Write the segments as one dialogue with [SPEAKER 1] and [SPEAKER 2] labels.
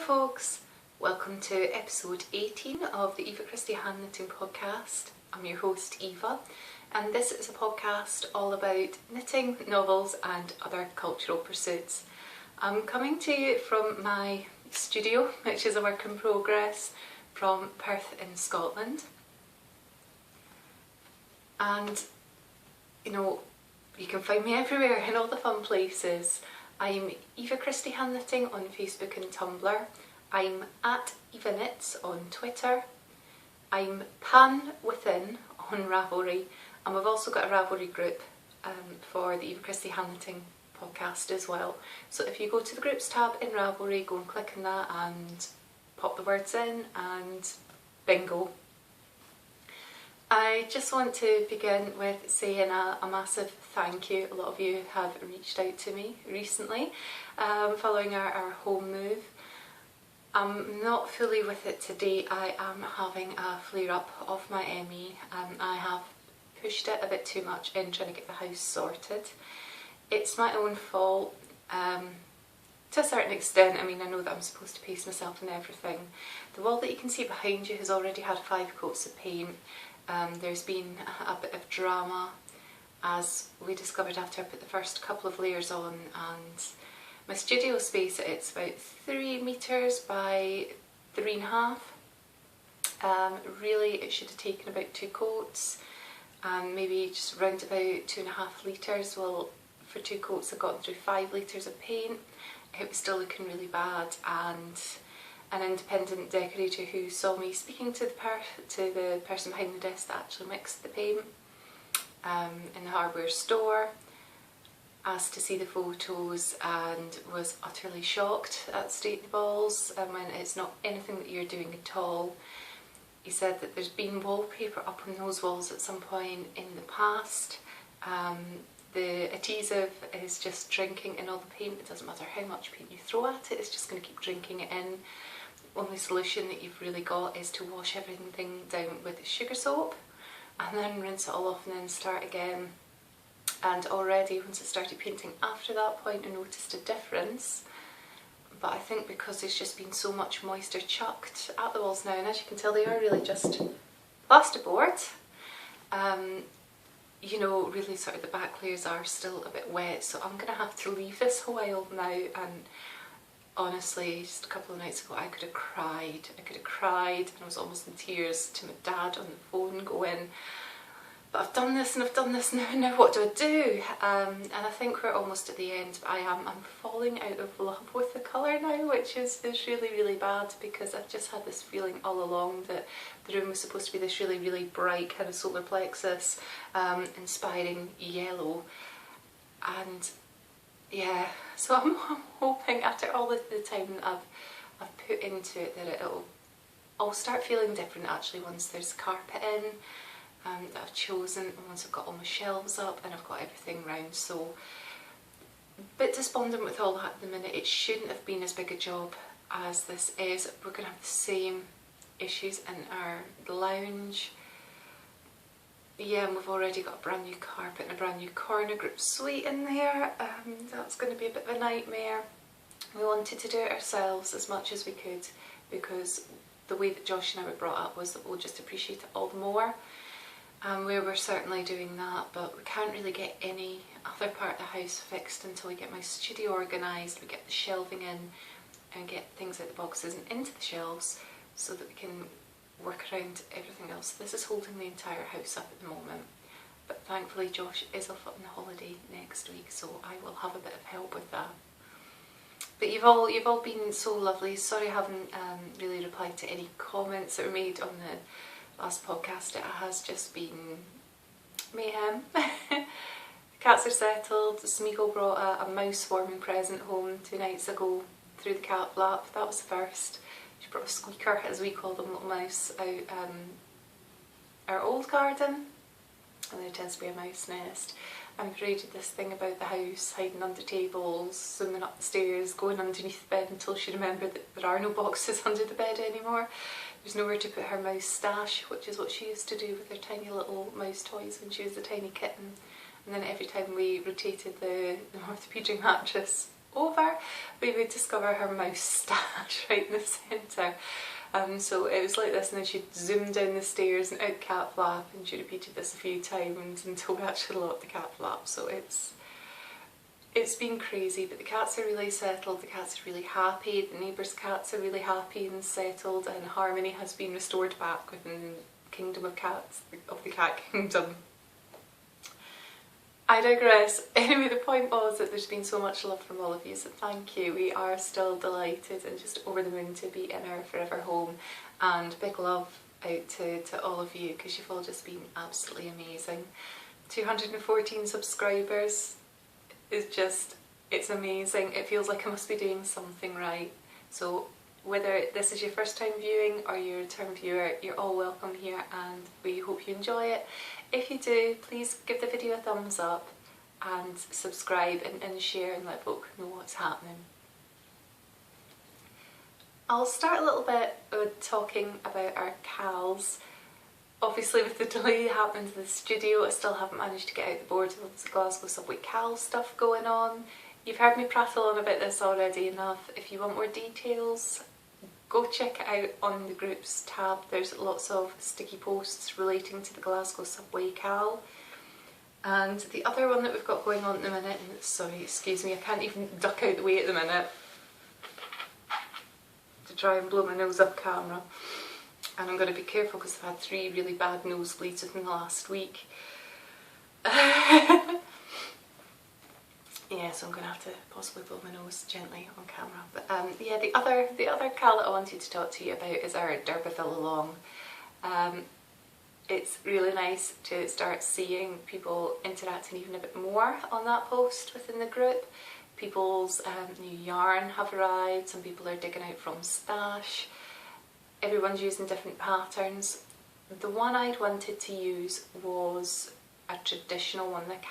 [SPEAKER 1] folks, welcome to episode 18 of the Eva Christie Hand Knitting podcast. I'm your host Eva, and this is a podcast all about knitting, novels and other cultural pursuits. I'm coming to you from my studio, which is a work in progress, from Perth in Scotland. And you can find me everywhere in all the fun places. I'm Eva Christie Hand Knitting on Facebook and Tumblr. I'm at Eva Knits on Twitter. I'm Pan Within on Ravelry, and we've also got a Ravelry group for the Eva Christie Hand Knitting podcast as well. So if you go to the groups tab in Ravelry, go and click on that and pop the words in and bingo. I just want to begin with saying a massive thank you. A lot of you have reached out to me recently following our home move. I'm not fully with it today. I am having a flare up of my ME. I have pushed it a bit too much in trying to get the house sorted. It's my own fault to a certain extent. I mean, I know that I'm supposed to pace myself and everything. The wall that you can see behind you has already had 5 coats of paint. There's been a bit of drama, as we discovered after I put the first couple of layers on, and my studio space, it's about 3 metres by 3.5. Really it should have taken about 2 coats and maybe just round about 2.5 litres. Well, for 2 coats I've gotten through 5 litres of paint. It was still looking really bad, and an independent decorator who saw me speaking to the person behind the desk that actually mixed the paint in the hardware store, asked to see the photos and was utterly shocked at the state of the balls, when it's not anything that you're doing at all. He said that there's been wallpaper up on those walls at some point in the past. The adhesive is just drinking in all the paint. It doesn't matter how much paint you throw at it, it's just going to keep drinking it in. The only solution that you've really got is to wash everything down with sugar soap and then rinse it all off and then start again. And already once I started painting after that point I noticed a difference, but I think because there's just been so much moisture chucked at the walls now, and as you can tell they are really just plasterboard. Really sort of the back layers are still a bit wet, so I'm going to have to leave this a while now. And honestly, just a couple of nights ago I could have cried and I was almost in tears to my dad on the phone going, but I've done this and I've done this now what do I do? And I think we're almost at the end, but I'm falling out of love with the colour now, which is really, really bad, because I've just had this feeling all along that the room was supposed to be this really, really bright kind of solar plexus inspiring yellow. And yeah, so I'm hoping after all the time that I've put into it that I'll start feeling different actually once there's carpet in that I've chosen, and once I've got all my shelves up and I've got everything round. So a bit despondent with all that at the minute. It shouldn't have been as big a job as this is. We're going to have the same issues in our lounge. Yeah, and we've already got a brand new carpet and a brand new corner group suite in there. That's going to be a bit of a nightmare. We wanted to do it ourselves as much as we could, because the way that Josh and I were brought up was that we'll just appreciate it all the more. We were certainly doing that, but we can't really get any other part of the house fixed until we get my studio organised, we get the shelving in and get things out of the boxes and into the shelves so that we can work around everything else. This is holding the entire house up at the moment, but thankfully Josh is off on the holiday next week, so I will have a bit of help with that. But you've all been so lovely. Sorry I haven't really replied to any comments that were made on the last podcast. It has just been mayhem. The cats are settled. Smeagol brought a mouse swarming present home 2 nights ago through the cat flap. That was the first. She brought a squeaker, as we call them, little mouse, out our old garden, and there tends to be a mouse nest. I'm paraded this thing about the house, hiding under tables, swimming up the stairs, going underneath the bed until she remembered that there are no boxes under the bed anymore. There's nowhere to put her mouse stash, which is what she used to do with her tiny little mouse toys when she was a tiny kitten. And then every time we rotated the orthopedic mattress over, we would discover her mouse stash right in the centre. So it was like this, and then she'd zoom down the stairs and out cat flap, and she repeated this a few times until we actually locked the cat flap. So it's been crazy, but the cats are really settled, the cats are really happy, the neighbours' cats are really happy and settled, and harmony has been restored back within the kingdom of cats, of the cat kingdom. I digress. Anyway, the point was that there's been so much love from all of you, so thank you. We are still delighted and just over the moon to be in our forever home, and big love out to all of you, because you've all just been absolutely amazing. 214 subscribers is just, it's amazing. It feels like I must be doing something right. So whether this is your first time viewing or you're a return viewer, you're all welcome here, and we hope you enjoy it. If you do, please give the video a thumbs up and subscribe and share and let folk know what's happening. I'll start a little bit with talking about our KALs. Obviously with the delay happening to the studio, I still haven't managed to get out the board with the Glasgow Subway KALs stuff going on. You've heard me prattle on about this already enough. If you want more details, go check it out on the groups tab. There's lots of sticky posts relating to the Glasgow Subway KAL. And the other one that we've got going on at the minute, and sorry, excuse me, I can't even duck out the way at the minute to try and blow my nose up camera. And I'm going to be careful because I've had 3 really bad nosebleeds within the last week. Yeah, so I'm going to have to possibly blow my nose gently on camera. But yeah, the other KAL that I wanted to talk to you about is our D'Urberville along. It's really nice to start seeing people interacting even a bit more on that post within the group. People's new yarn have arrived, some people are digging out from stash. Everyone's using different patterns. The one I'd wanted to use was a traditional one that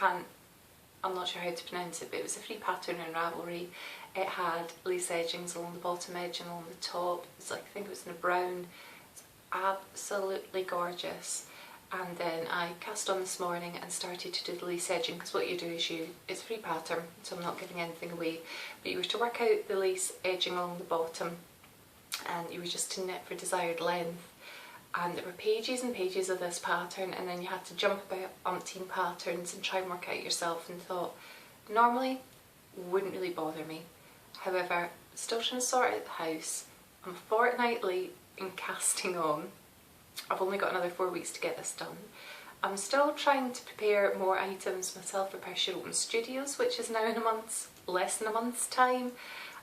[SPEAKER 1] I'm not sure how to pronounce it, but it was a free pattern in Ravelry. It had lace edgings along the bottom edge and along the top. It's like, I think it was in a brown. It's absolutely gorgeous. And then I cast on this morning and started to do the lace edging, because what you do is it's a free pattern, so I'm not giving anything away, but you were to work out the lace edging along the bottom, and you were just to knit for desired length. And there were pages and pages of this pattern, and then you had to jump about umpteen patterns and try and work out yourself, and thought, normally wouldn't really bother me. However, still trying to sort out the house. I'm fortnightly in casting on. I've only got another 4 weeks to get this done. I'm still trying to prepare more items myself for Perthshire Open Studios, which is now in less than a month's time.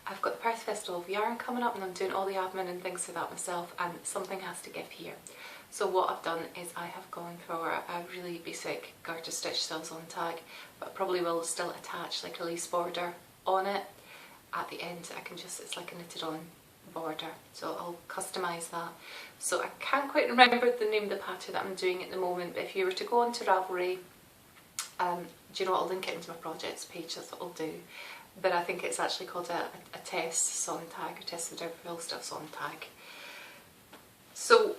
[SPEAKER 1] I've got the Perth Festival of Yarn coming up, and I'm doing all the admin and things for that myself, and something has to give here. So what I've done is I have gone for a really basic garter stitch sills on tag, but I probably will still attach like a lace border on it. At the end I can just, it's like a knitted on border, so I'll customise that. So I can't quite remember the name of the pattern that I'm doing at the moment, but if you were to go onto Ravelry, do you know what, I'll link it into my projects page, that's what I'll do. But I think it's actually called a Tess Sontag, or Tess the D'Urberville Stuff Sontag. So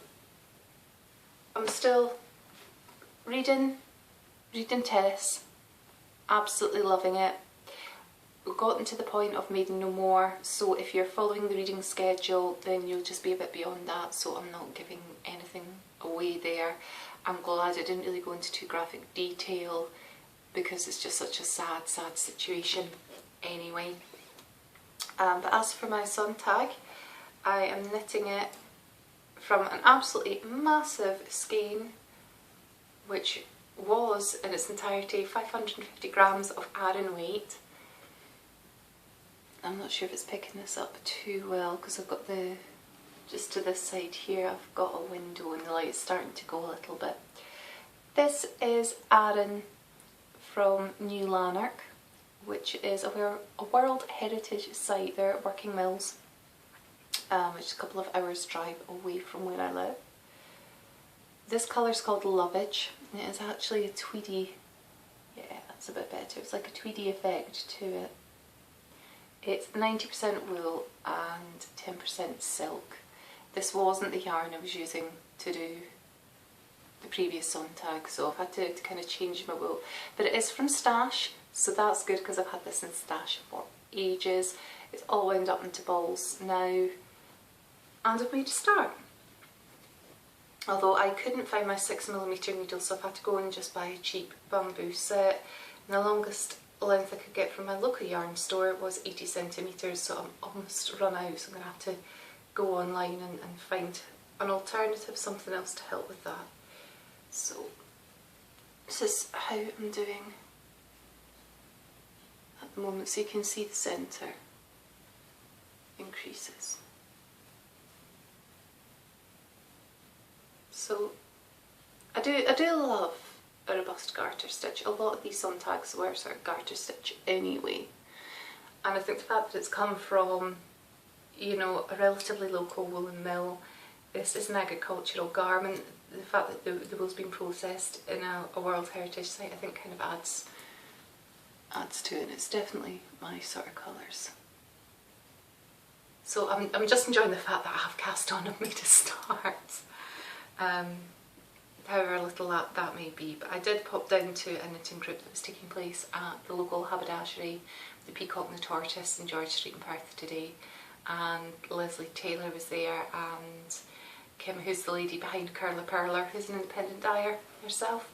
[SPEAKER 1] I'm still reading Tess, absolutely loving it. We've gotten to the point of Maiden No More, so if you're following the reading schedule then you'll just be a bit beyond that, so I'm not giving anything away there. I'm glad I didn't really go into too graphic detail, because it's just such a sad situation anyway. But as for my Sontag, I am knitting it from an absolutely massive skein, which was in its entirety 550 grams of Aran weight. I'm not sure if it's picking this up too well, because I've got just to this side here, I've got a window and the light's starting to go a little bit. This is Aran from New Lanark, which is a World Heritage Site. They're at Working Mills, which is a couple of hours drive away from where I live. This colour is called Lovage, and it is actually a tweedy, yeah, that's a bit better, it's like a tweedy effect to it. It's 90% wool and 10% silk. This wasn't the yarn I was using to do the previous Sontag, so I've had to kind of change my wool. But it is from stash, so that's good, because I've had this in stash for ages. it's all wound up into balls now, and I've made a start. Although I couldn't find my 6mm needle, so I've had to go and just buy a cheap bamboo set. And the longest length I could get from my local yarn store was 80cm, so I'm almost run out, so I'm going to have to go online and find an alternative, something else to help with that. So this is how I'm doing at the moment, so you can see the centre increases. So I do love a robust garter stitch. A lot of these Sontags were sort of garter stitch anyway, and I think the fact that it's come from, you know, a relatively local woolen mill, this is an agricultural garment, the fact that the wool's been processed in a World Heritage Site I think kind of adds to it, and it's definitely my sort of colours. So I'm just enjoying the fact that I have cast on and made a start. However little that may be, but I did pop down to a knitting group that was taking place at the local haberdashery, the Peacock and the Tortoise in George Street in Perth today, and Leslie Taylor was there, and Kim, who's the lady behind Curler Perler, who's an independent dyer herself,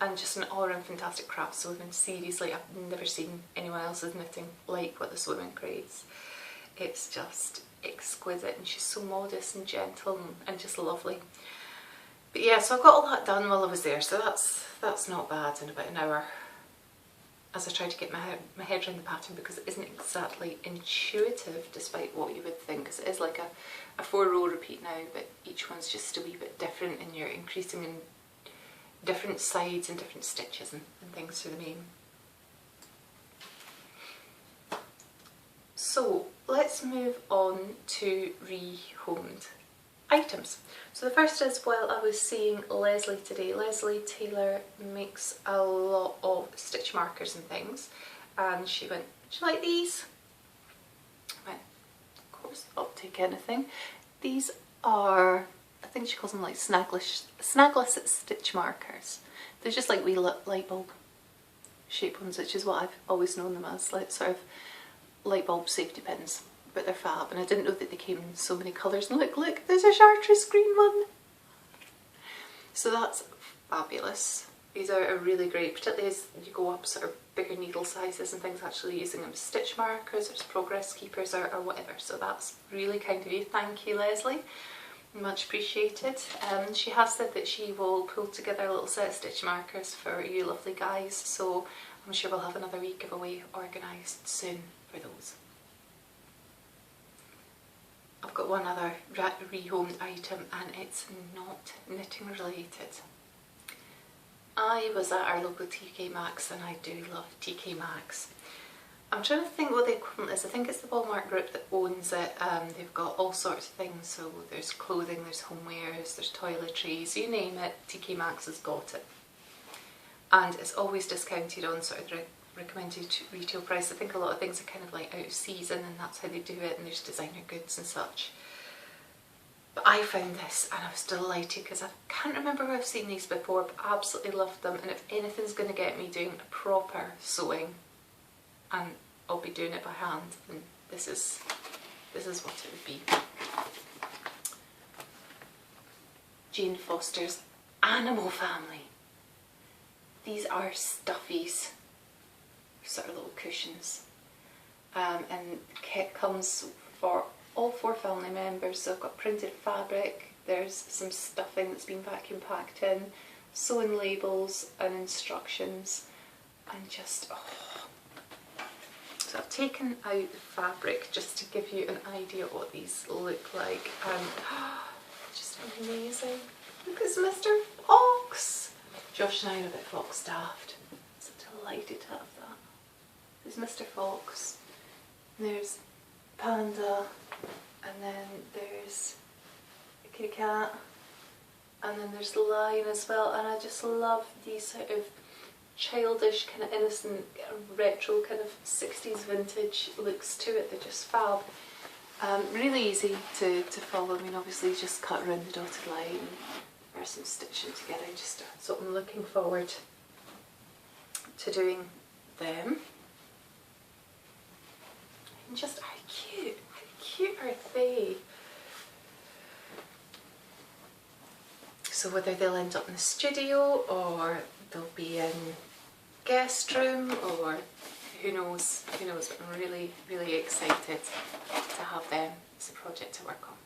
[SPEAKER 1] and just an all-around fantastic craftswoman. Seriously, I've never seen anyone else's knitting like what this woman creates. It's just exquisite, and she's so modest and gentle and just lovely. But yeah, so I got all that done while I was there, so that's not bad in about an hour, as I try to get my head around the pattern, because it isn't exactly intuitive despite what you would think, because it is like a 4-row repeat now, but each one's just a wee bit different, and you're increasing in different sides and different stitches and things through the main. So let's move on to rehomed items. So the first is, while I was seeing Leslie today, Leslie Taylor makes a lot of stitch markers and things, and she went, "Do you like these?" I went, "Of course, I'll take anything." These are, I think she calls them like snagless stitch markers. They're just like wee light bulb shaped ones, which is what I've always known them as, like sort of light bulb safety pins. But they're fab, and I didn't know that they came in so many colours. And look, there's a chartreuse green one. So that's fabulous. These are really great, particularly as you go up sort of bigger needle sizes and things, actually using them as stitch markers or as progress keepers or whatever. So that's really kind of you. Thank you, Leslie. Much appreciated. She has said that she will pull together a little set of stitch markers for you lovely guys, so I'm sure we'll have another wee giveaway organised soon for those. I've got one other rehomed item, and it's not knitting related. I was at our local TK Maxx, and I do love TK Maxx. I'm trying to think what the equivalent is. I think it's the Walmart group that owns it. They've got all sorts of things, so there's clothing, there's homewares, there's toiletries, you name it, TK Maxx has got it. And it's always discounted on sort of the recommended retail price. I think a lot of things are kind of like out of season, and that's how they do it, and there's designer goods and such. But I found this and I was delighted, because I can't remember where I've seen these before, but I absolutely loved them. And if anything's going to get me doing a proper sewing, and I'll be doing it by hand, then this is what it would be. Jane Foster's Animal Family. These are stuffies, sort of little cushions, and the kit comes for all 4 family members. So I've got printed fabric, there's some stuffing that's been vacuum packed in, sewing labels and instructions, and just So I've taken out the fabric just to give you an idea of what these look like, and just amazing. Look, it's Mr. Fox. Josh and I are a bit fox daft, so delighted to have that. There's Mr. Fox, there's Panda, and then there's a kitty cat, and then there's the Lion as well. And I just love these sort of childish, kind of innocent, retro kind of 60s vintage looks to it. They're just fab. Really easy to follow. I mean, obviously just cut around the dotted line or some stitching together. So I'm looking forward to doing them. And just how cute are they? So whether they'll end up in the studio or they'll be in guest room, or who knows, but I'm really, really excited to have them as a project to work on.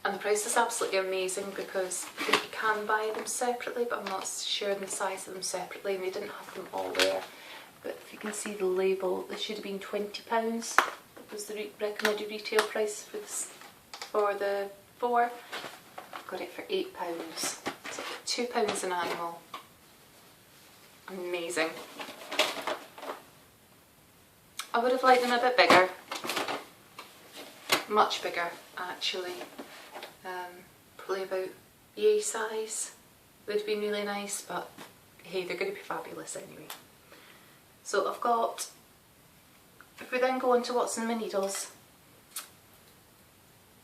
[SPEAKER 1] And the price is absolutely amazing because I think you can buy them separately, but I'm not sure on the size of them separately, and they didn't have them all there. But if you can see the label, this should have been £20. That was the recommended retail price for the 4. Got it for £8. So £2 an animal. Amazing. I would have liked them a bit bigger. Much bigger, actually. Probably about yay size would have been really nice, but hey, they're going to be fabulous anyway. So I've got, if we then go on to what's in my needles,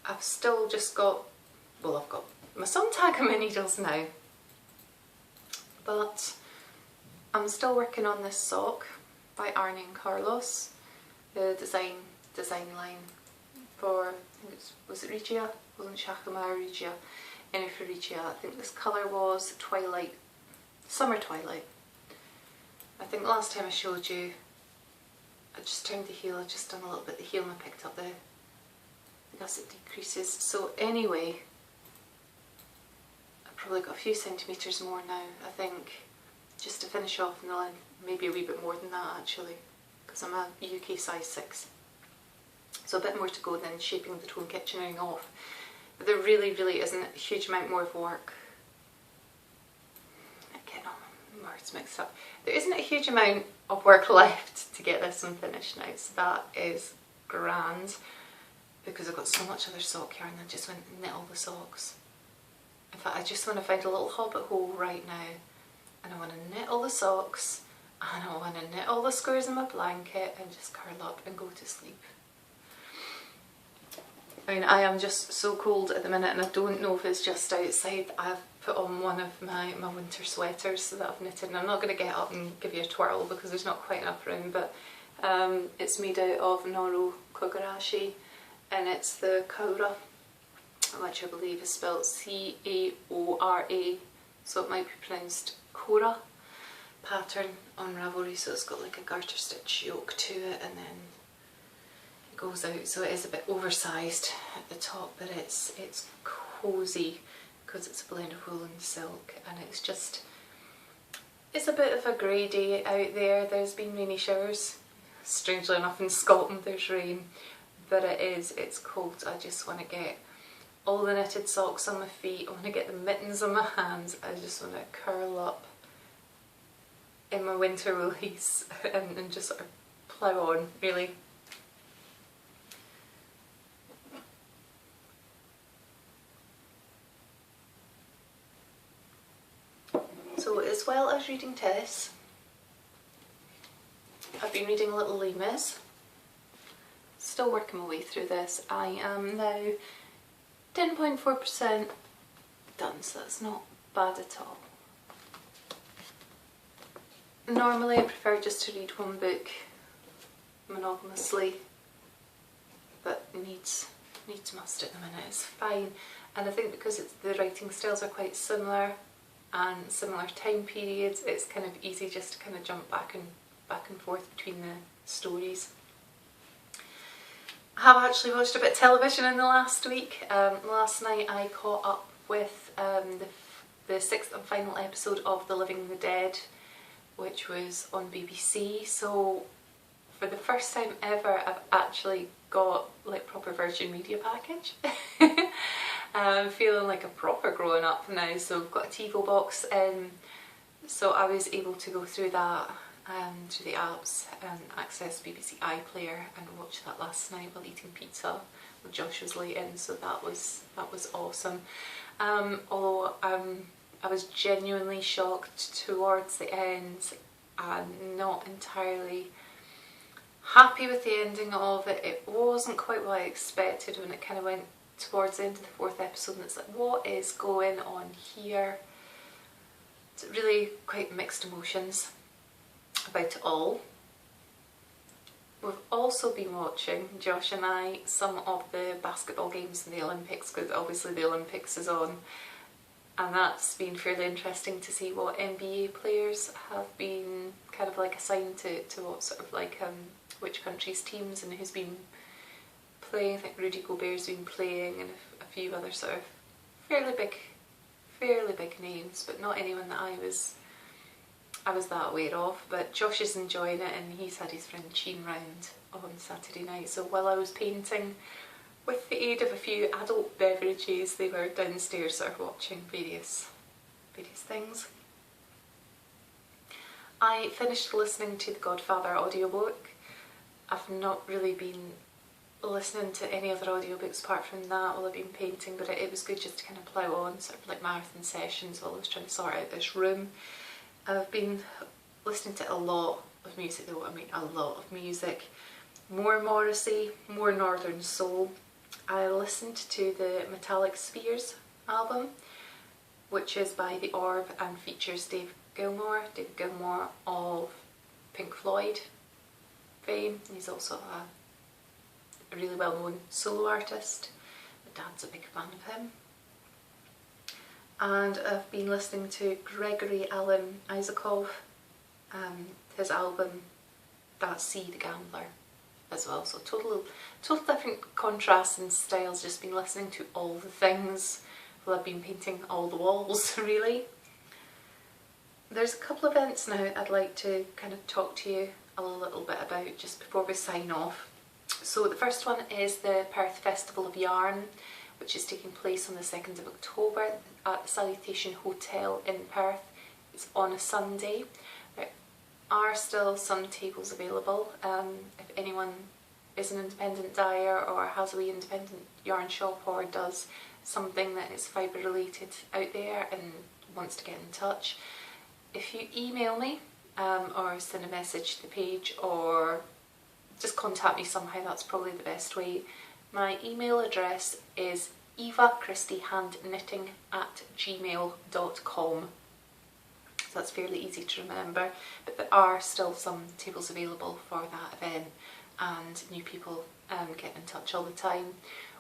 [SPEAKER 1] I've still just got, well, I've got my sun tag on my needles now, but I'm still working on this sock by Arnie and Carlos, the design line for, I think it's, was it Regia? It wasn't Shakama or Regia. Anyway, for Regia, I think this colour was Twilight, Summer Twilight. I think last time I showed you, I just turned the heel, I just done a little bit of the heel and I picked up the gusset decreases. So anyway, I've probably got a few centimetres more now, I think, just to finish off in the length, maybe a wee bit more than that actually, because I'm a UK size 6. So a bit more to go than shaping the tone kitchening off. But there really, really isn't a huge amount more of work. I'm getting all my words mixed up. There isn't a huge amount of work left to get this one finished now, so that is grand, because I've got so much other sock yarn. I just went and knit all the socks. In fact, I just want to find a little hobbit hole right now, and I want to knit all the socks, and I want to knit all the squares in my blanket and just curl up and go to sleep. I mean, I am just so cold at the minute, and I don't know if it's just outside. I've put on one of my winter sweaters that I've knitted, and I'm not going to get up and give you a twirl because there's not quite enough room, but it's made out of Noro Kogarashi, and it's the Kaura, which I believe is spelled C-A-O-R-A, so it might be pronounced Kora pattern on Ravelry. So it's got like a garter stitch yoke to it, and then goes out, so it is a bit oversized at the top, but it's cosy because it's a blend of wool and silk, and it's a bit of a grey day out there. There's been rainy showers. Strangely enough, in Scotland there's rain, but it's cold. I just want to get all the knitted socks on my feet. I want to get the mittens on my hands. I just want to curl up in my winter woolies and just sort of plough on, really. So as well as reading Tess, I've been reading Little Les Mis. Still working my way through this. I am now 10.4% done, so that's not bad at all. Normally I prefer just to read one book monogamously, but needs must at the minute. It's fine, and I think because the writing styles are quite similar and similar time periods, it's kind of easy just to kind of jump back and forth between the stories. I have actually watched a bit of television in the last week. Last night I caught up with the 6th and final episode of The Living and the Dead, which was on BBC. So for the first time ever, I've actually got like proper Virgin Media package. I'm feeling like a proper grown up now, so I've got a TiVo box in, so I was able to go through that through the apps and access BBC iPlayer and watch that last night while eating pizza when Josh was late in, so that was awesome. Although I was genuinely shocked towards the end and not entirely happy with the ending of it. It wasn't quite what I expected when it kind of went towards the end of the 4th episode, and it's like, what is going on here? It's really quite mixed emotions about it all. We've also been watching, Josh and I, some of the basketball games in the Olympics, because obviously the Olympics is on, and that's been fairly interesting to see what NBA players have been kind of like assigned to what sort of like which countries' teams, and who's been playing. I think Rudy Gobert's been playing, and a few other sort of fairly big names, but not anyone that I was that aware of. But Josh is enjoying it, and he's had his friend Sheen round on Saturday night. So while I was painting, with the aid of a few adult beverages, they were downstairs sort of watching various things. I finished listening to the Godfather audiobook. I've not really been listening to any other audiobooks apart from that while I've been painting, but it was good just to kind of plough on, sort of like marathon sessions while I was trying to sort out this room. I've been listening to a lot of music though, I mean a lot of music. More Morrissey, more Northern Soul. I listened to the Metallic Spheres album, which is by The Orb and features David Gilmour of Pink Floyd fame. He's also a really well-known solo artist. My dad's a big fan of him. And I've been listening to Gregory Alan Isakov, his album That Sea the Gambler as well. So total different contrasts and styles, just been listening to all the things while I've been painting all the walls really. There's a couple of events now I'd like to kind of talk to you a little bit about just before we sign off. So the first one is the Perth Festival of Yarn, which is taking place on the 2nd of October at the Salutation Hotel in Perth. It's on a Sunday. There are still some tables available. If anyone is an independent dyer or has a wee independent yarn shop or does something that is fibre related out there and wants to get in touch, if you email me or send a message to the page or just contact me somehow, that's probably the best way. My email address is Eva Christie Hand Knitting @gmail.com. So that's fairly easy to remember, but there are still some tables available for that event, and new people get in touch all the time.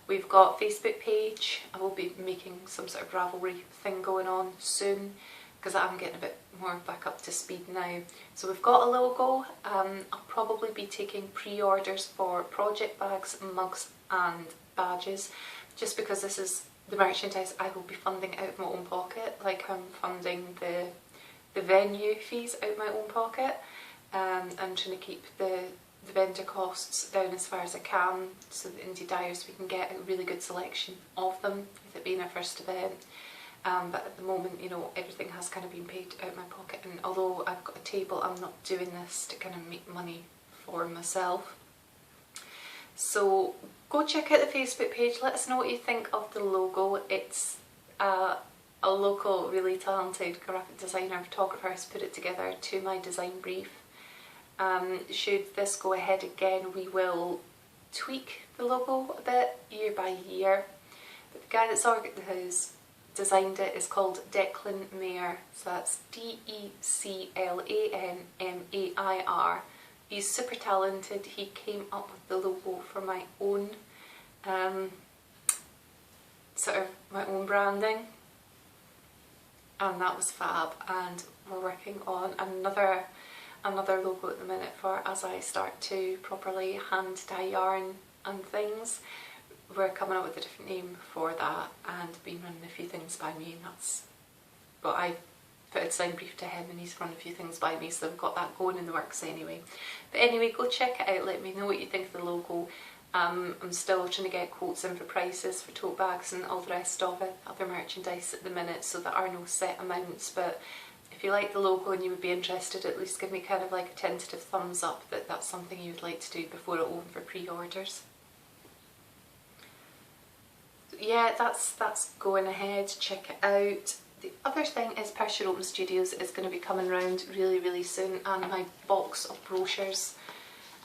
[SPEAKER 1] We've got a Facebook page. I will be making some sort of Ravelry thing going on soon, because I'm getting a bit more back up to speed now. So we've got a logo. I'll probably be taking pre-orders for project bags, mugs and badges, just because this is the merchandise I will be funding out of my own pocket, like I'm funding the venue fees out of my own pocket. I'm trying to keep the vendor costs down as far as I can, so that indie dyers we can get a really good selection of them, with it being our first event. But at the moment, you know, everything has kind of been paid out of my pocket, and although I've got a table, I'm not doing this to kind of make money for myself. So go check out the Facebook page, let us know what you think of the logo. It's a local, really talented graphic designer, photographer has put it together to my design brief. Should this go ahead again, we will tweak the logo a bit year by year. But the guy who's designed it is called Declan Mayer, so that's Declanmair. He's super talented. He came up with the logo for my own my own branding, and that was fab. And we're working on another logo at the minute for as I start to properly hand dye yarn and things. We're coming up with a different name for that, and been running a few things by me, and that's what I put a design brief to him, and he's run a few things by me, so I've got that going in the works anyway. But anyway, go check it out, let me know what you think of the logo. I'm still trying to get quotes in for prices for tote bags and all the rest of it, other merchandise at the minute, so there are no set amounts. But if you like the logo and you would be interested, at least give me kind of like a tentative thumbs up that that's something you would like to do before it opens for pre-orders. Yeah, that's going ahead, check it out. The other thing is Pressure Open Studios is going to be coming around really soon, and my box of brochures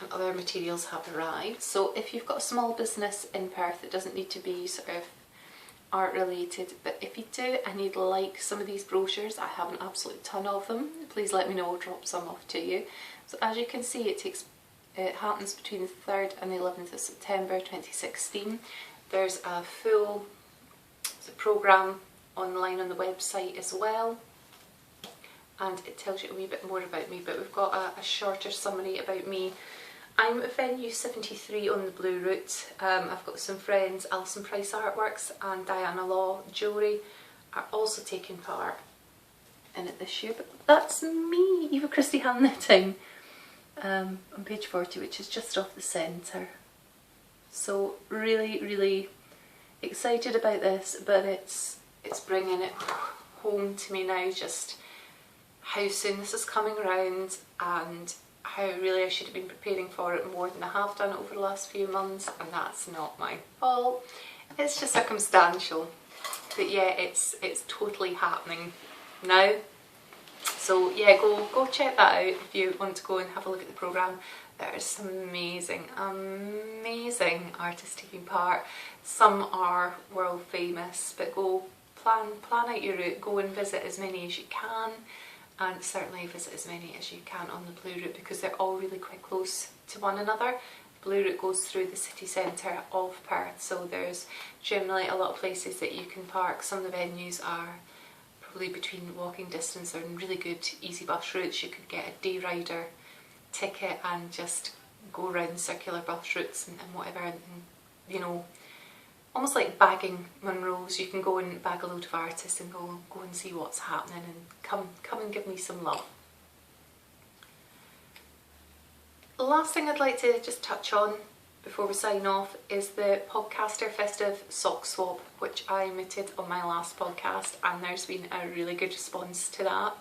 [SPEAKER 1] and other materials have arrived. So if you've got a small business in Perth, it doesn't need to be sort of art related, but if you do and you'd like some of these brochures, I have an absolute ton of them, please let me know, I'll drop some off to you. So as you can see, it takes It happens between the 3rd and the 11th of September 2016. There's a full programme online on the website as well, and it tells you a wee bit more about me, but we've got a shorter summary about me. I'm at venue 73 on the Blue Route. I've got some friends, Alison Price Artworks and Diana Law Jewellery are also taking part in it this year, but that's me, Eva Christie Hand Knitting, on page 40, which is just off the centre. So really excited about this, but it's bringing it home to me now, just how soon this is coming around and how really I should have been preparing for it more than I have done over the last few months, and that's not my fault, it's just circumstantial. But yeah, it's totally happening now. So yeah, go check that out if you want to go and have a look at the programme. There's some amazing artists taking part. Some are world famous, but go plan out your route, go and visit as many as you can, and certainly visit as many as you can on the Blue Route because they're all really quite close to one another. Blue Route goes through the city centre of Perth, so there's generally a lot of places that you can park. Some of the venues are probably between walking distance or really good easy bus routes. You could get a day rider ticket and just go around circular bus routes and whatever, and you know, almost like bagging Munros. You can go and bag a load of artists and go and see what's happening and come and give me some love. The last thing I'd like to just touch on before we sign off is the Podcaster Festive Sock Swap, which I omitted on my last podcast, and there's been a really good response to that.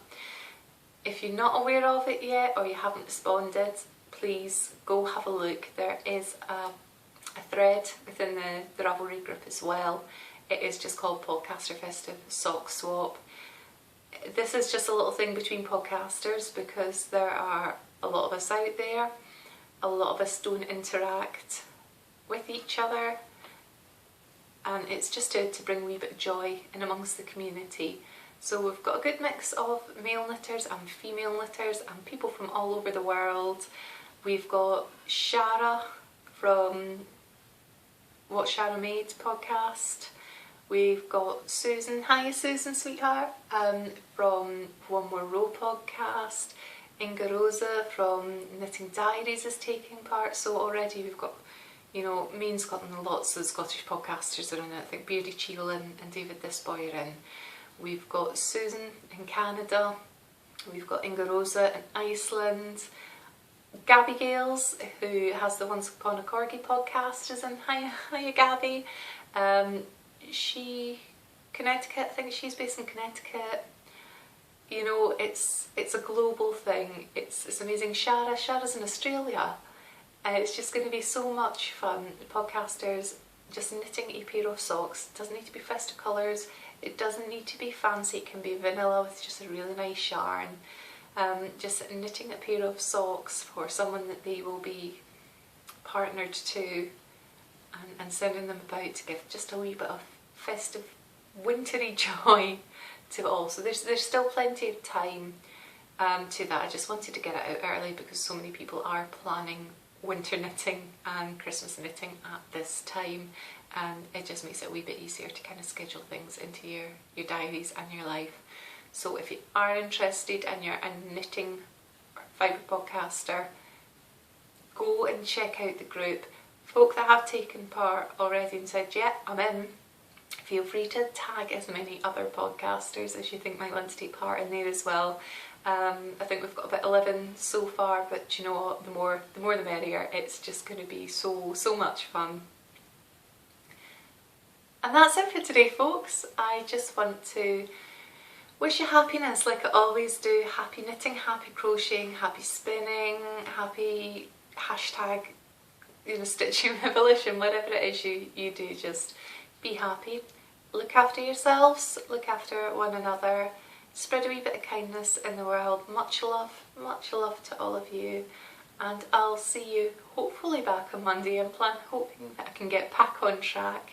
[SPEAKER 1] If you're not aware of it yet or you haven't responded, please go have a look. There is a thread within the Ravelry group as well. It is just called Podcaster Festive Sock Swap. This is just a little thing between podcasters because there are a lot of us out there. A lot of us don't interact with each other, and it's just to bring a wee bit of joy in amongst the community. So we've got a good mix of male knitters and female knitters and people from all over the world. We've got Shara from What Shara Made podcast. We've got Susan, hiya Susan sweetheart, from One More Row podcast. Inga Rosa from Knitting Diaries is taking part, so already we've got, you know, me in Scotland, lots of Scottish podcasters are in it. I think Beardy Cheadle and David Disboy are in. We've got Susan in Canada, we've got Inga Rosa in Iceland, Gabby Gales, who has the Once Upon a Corgi podcast, is in. Hiya Gabby. Connecticut, I think she's based in Connecticut. You know, it's a global thing. It's amazing. Shara's in Australia. It's just going to be so much fun. Podcasters just knitting a pair of socks. It doesn't need to be festive colours. It doesn't need to be fancy. It can be vanilla with just a really nice yarn. Just knitting a pair of socks for someone that they will be partnered to, and sending them about to give just a wee bit of festive, wintry joy to all. So there's still plenty of time to that. I just wanted to get it out early because so many people are planning winter knitting and Christmas knitting at this time, and it just makes it a wee bit easier to kind of schedule things into your diaries and your life. So if you are interested and you're a knitting or fibre podcaster, go and check out the group. Folk that have taken part already and said, yeah, I'm in, feel free to tag as many other podcasters as you think might want to take part in there as well. I think we've got about 11 so far, but you know what, the more the merrier. It's just going to be so much fun. And that's it for today, folks. I just want to wish you happiness like I always do. Happy knitting, happy crocheting, happy spinning, happy hashtag, you know, stitching revolution, whatever it is you do, just be happy. Look after yourselves, look after one another, spread a wee bit of kindness in the world. Much love to all of you, and I'll see you hopefully back on Monday. I'm hoping that I can get back on track.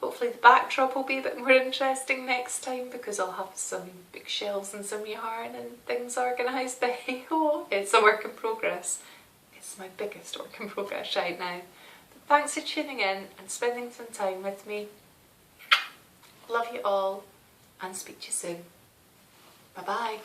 [SPEAKER 1] Hopefully the backdrop will be a bit more interesting next time because I'll have some big shelves and some yarn and things organised, but hey ho, it's a work in progress. It's This is my biggest work in progress right now. But thanks for tuning in and spending some time with me. Love you all and speak to you soon. Bye bye.